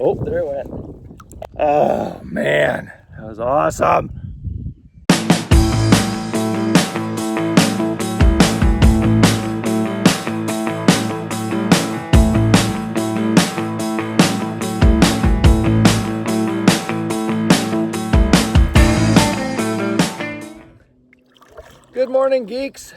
Oh, there it went. Oh man, that was awesome. Good morning, geeks.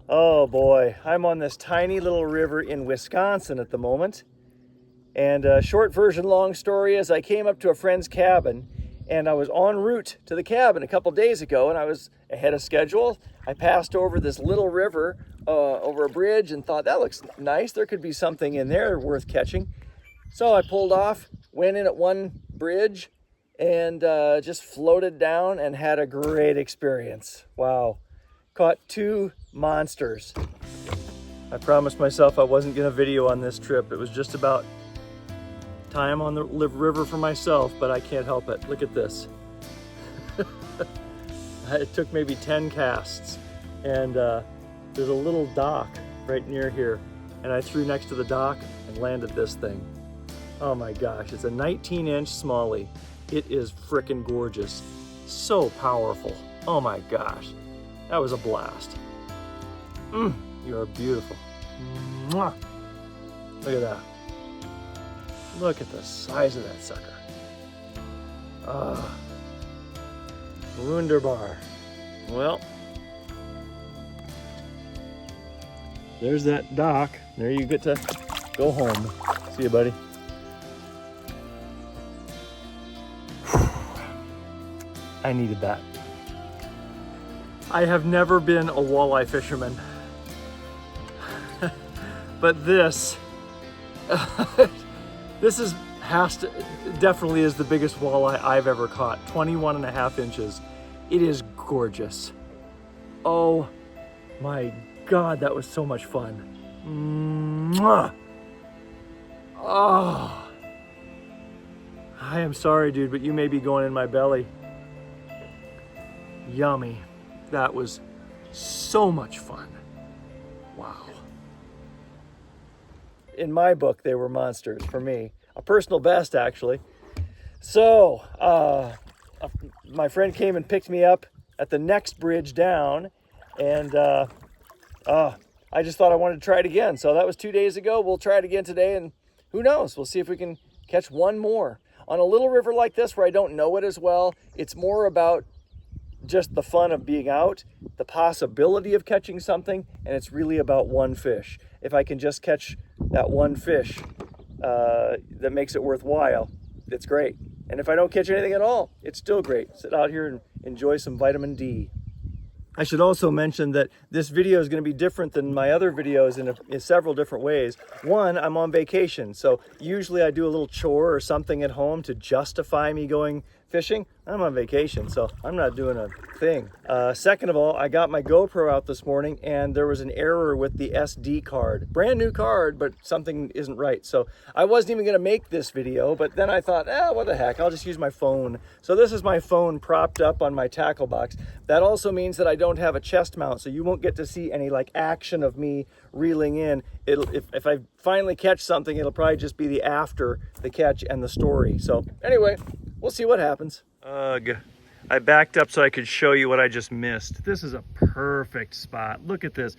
Oh boy, I'm on this tiny little river in Wisconsin at the moment. And short version, long story is I came up to a friend's cabin and I was en route to the cabin a couple days ago and I was ahead of schedule. I passed over this little river over a bridge and thought that looks nice. There could be something in there worth catching. So I pulled off, went in at one bridge and just floated down and had a great experience. Wow. Caught two monsters. I promised myself I wasn't going to video on this trip. It was just about time on the river for myself, but I can't help it. Look at this. It took maybe 10 casts, and there's a little dock right near here, and I threw next to the dock and landed this thing. Oh my gosh, it's a 19-inch smallie. It is frickin' gorgeous. So powerful. Oh my gosh, that was a blast. You are beautiful. Mwah. Look at that. Look at the size of that sucker. Wunderbar. Well, there's that dock. There you get to go home. See you, buddy. I needed that. I have never been a walleye fisherman, but this definitely is the biggest walleye I've ever caught. 21.5 inches. It is gorgeous. Oh my God, that was so much fun. Mwah. Oh, I am sorry, dude, but you may be going in my belly. Yummy. That was so much fun. Wow. In my book, they were monsters for me. A personal best, actually. So, my friend came and picked me up at the next bridge down, and I just thought I wanted to try it again. So that was 2 days ago. We'll try it again today, and who knows? We'll see if we can catch one more. On a little river like this where I don't know it as well, it's more about just the fun of being out, the possibility of catching something, and it's really about one fish. If I can just catch that one fish that makes it worthwhile, it's great. And if I don't catch anything at all, it's still great. Sit out here and enjoy some vitamin D. I should also mention that this video is going to be different than my other videos in several different ways. One, I'm on vacation, so usually I do a little chore or something at home to justify me going fishing. I'm on vacation, so I'm not doing a thing. Second of all, I got my GoPro out this morning and there was an error with the SD card. Brand new card, but something isn't right. So I wasn't even gonna make this video, but then I thought, what the heck, I'll just use my phone. So this is my phone propped up on my tackle box. That also means that I don't have a chest mount, so you won't get to see any like action of me reeling in. If I finally catch something, it'll probably just be the after the catch and the story. So anyway, we'll see what happens. Ugh. I backed up so I could show you what I just missed. This is a perfect spot. Look at this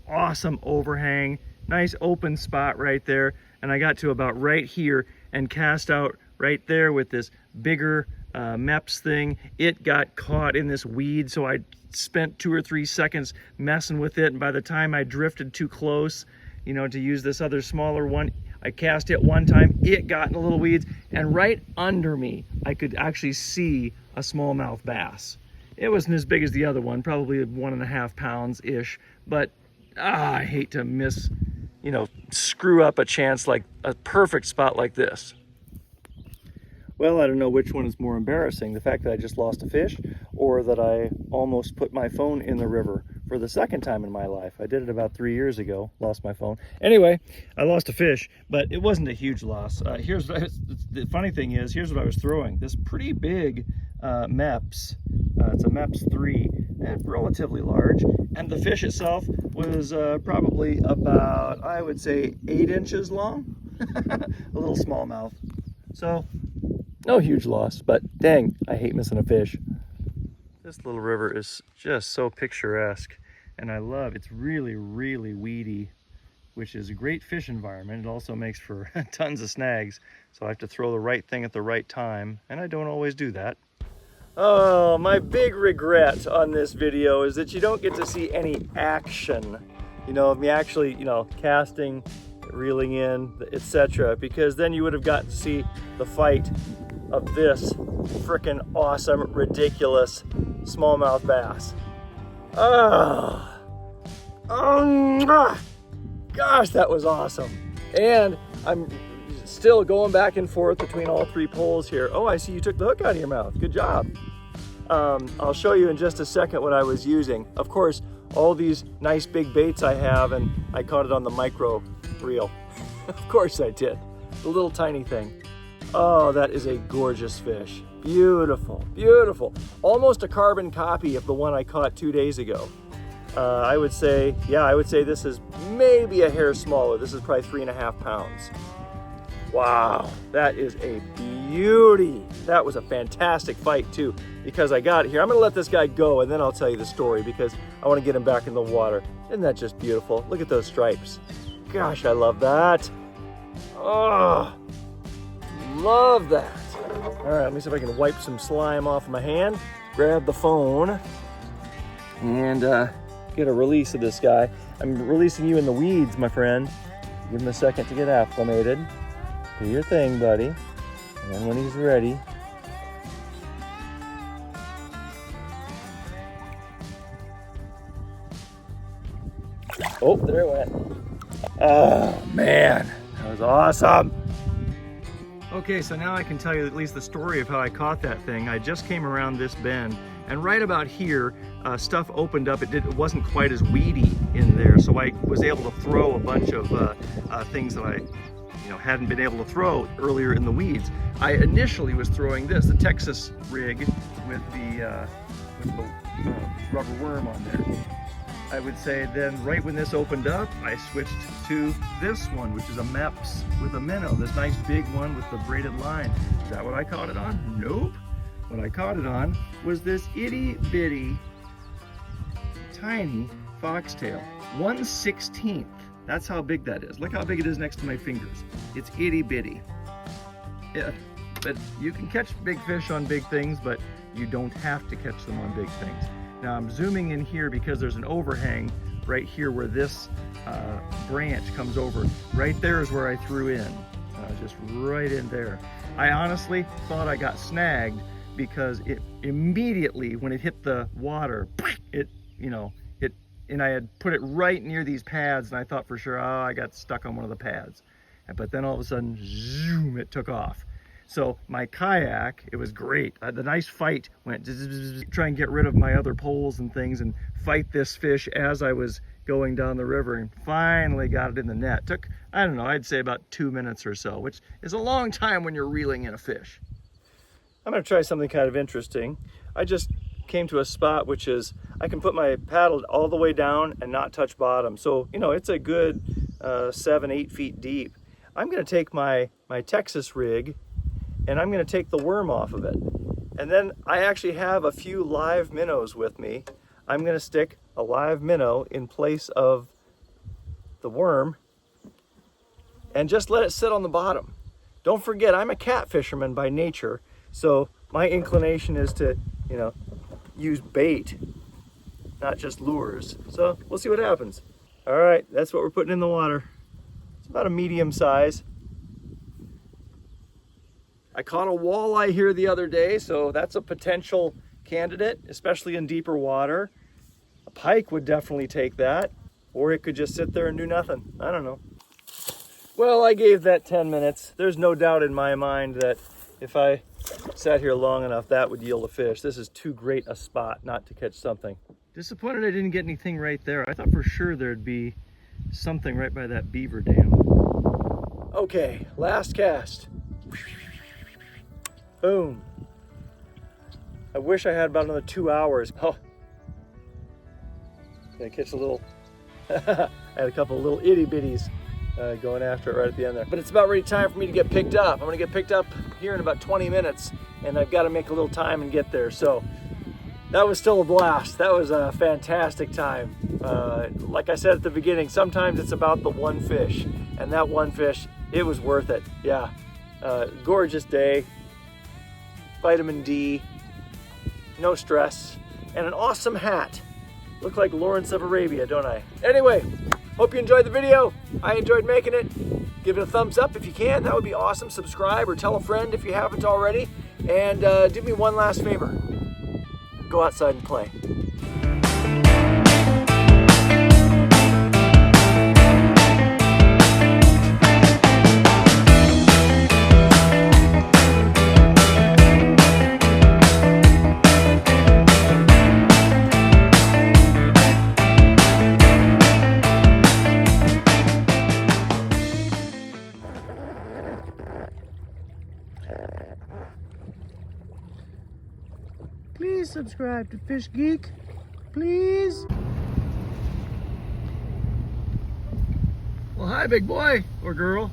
awesome overhang. Nice open spot right there. And I got to about right here and cast out right there with this bigger MEPS thing. It got caught in this weed, so I spent 2 or 3 seconds messing with it. And by the time I drifted too close, you know, to use this other smaller one, I cast it one time, it got in the little weeds, and right under me, I could actually see a smallmouth bass. It wasn't as big as the other one, probably 1.5 pounds-ish, but I hate to screw up a chance like a perfect spot like this. Well, I don't know which one is more embarrassing, the fact that I just lost a fish or that I almost put my phone in the river for the second time in my life. I did it about 3 years ago, lost my phone. Anyway, I lost a fish, but it wasn't a huge loss. The funny thing is, here's what I was throwing. This pretty big MEPS. It's a MEPS 3, relatively large. And the fish itself was probably about, I would say, 8 inches long. A little smallmouth. So no huge loss, but dang, I hate missing a fish. This little river is just so picturesque, and I love it's really, really weedy, which is a great fish environment. It also makes for tons of snags, so I have to throw the right thing at the right time, and I don't always do that. Oh, my big regret on this video is that you don't get to see any action, you know, of me actually, you know, casting, reeling in, etc., because then you would have gotten to see the fight of this frickin' awesome, ridiculous smallmouth bass. Gosh, that was awesome. And I'm still going back and forth between all three poles here. Oh, I see you took the hook out of your mouth. Good job. I'll show you in just a second what I was using. Of course, all these nice big baits I have, and I caught it on the micro reel. Of course I did. The little tiny thing. Oh, that is a gorgeous fish. Beautiful, beautiful. Almost a carbon copy of the one I caught 2 days ago. I would say this is maybe a hair smaller. This is probably 3.5 pounds. Wow, that is a beauty. That was a fantastic fight too, because I got it here. I'm gonna let this guy go and then I'll tell you the story because I wanna get him back in the water. Isn't that just beautiful? Look at those stripes. Gosh, I love that. Oh, love that. All right, let me see if I can wipe some slime off my hand, grab the phone, and get a release of this guy. I'm releasing you in the weeds, my friend. Give him a second to get acclimated. Do your thing, buddy. And then when he's ready, oh, there it went. Oh man, that was awesome. Okay, so now I can tell you at least the story of how I caught that thing. I just came around this bend, and right about here, stuff opened up. It wasn't quite as weedy in there, so I was able to throw a bunch of things that I hadn't been able to throw earlier in the weeds. I initially was throwing this, the Texas rig with the rubber worm on there. I would say then right when this opened up, I switched to this one, which is a Meps with a minnow, this nice big one with the braided line. Is that what I caught it on? Nope. What I caught it on was this itty bitty tiny foxtail, 1/16. That's how big that is. Look how big it is next to my fingers. It's itty bitty. Yeah, but you can catch big fish on big things, but you don't have to catch them on big things. Now I'm zooming in here because there's an overhang right here where this branch comes over. Right there is where I threw in, just right in there. I honestly thought I got snagged because it immediately, when it hit the water, and I had put it right near these pads, and I thought for sure, oh, I got stuck on one of the pads. But then all of a sudden, zoom, it took off. So my kayak, it was great. The nice fight went, try and get rid of my other poles and things and fight this fish as I was going down the river, and finally got it in the net. Took, I don't know, I'd say about 2 minutes or so, which is a long time when you're reeling in a fish. I'm gonna try something kind of interesting. I just came to a spot which is, I can put my paddle all the way down and not touch bottom. So, it's a good 7-8 feet deep. I'm gonna take my Texas rig and I'm gonna take the worm off of it. And then I actually have a few live minnows with me. I'm gonna stick a live minnow in place of the worm and just let it sit on the bottom. Don't forget, I'm a cat fisherman by nature, so my inclination is to, use bait, not just lures. So we'll see what happens. All right, that's what we're putting in the water. It's about a medium size. I caught a walleye here the other day, so that's a potential candidate, especially in deeper water. A pike would definitely take that, or it could just sit there and do nothing. I don't know. Well, I gave that 10 minutes. There's no doubt in my mind that if I sat here long enough, that would yield a fish. This is too great a spot not to catch something. Disappointed I didn't get anything right there. I thought for sure there'd be something right by that beaver dam. Okay, last cast. Boom. I wish I had about another 2 hours. Oh, I catch a little, I had a couple little itty bitties. going after it right at the end there. But it's about ready time for me to get picked up. I'm gonna get picked up here in about 20 minutes, and I've got to make a little time and get there. So that was still a blast. That was a fantastic time. Like I said at the beginning, sometimes it's about the one fish, and that one fish, it was worth it. Yeah, gorgeous day, vitamin D, no stress, and an awesome hat. Look like Lawrence of Arabia, don't I? Anyway, hope you enjoyed the video. I enjoyed making it. Give it a thumbs up if you can. That would be awesome. Subscribe or tell a friend if you haven't already. And do me one last favor. Go outside and play. Please subscribe to Fish Geek, please. Well, hi, big boy or girl.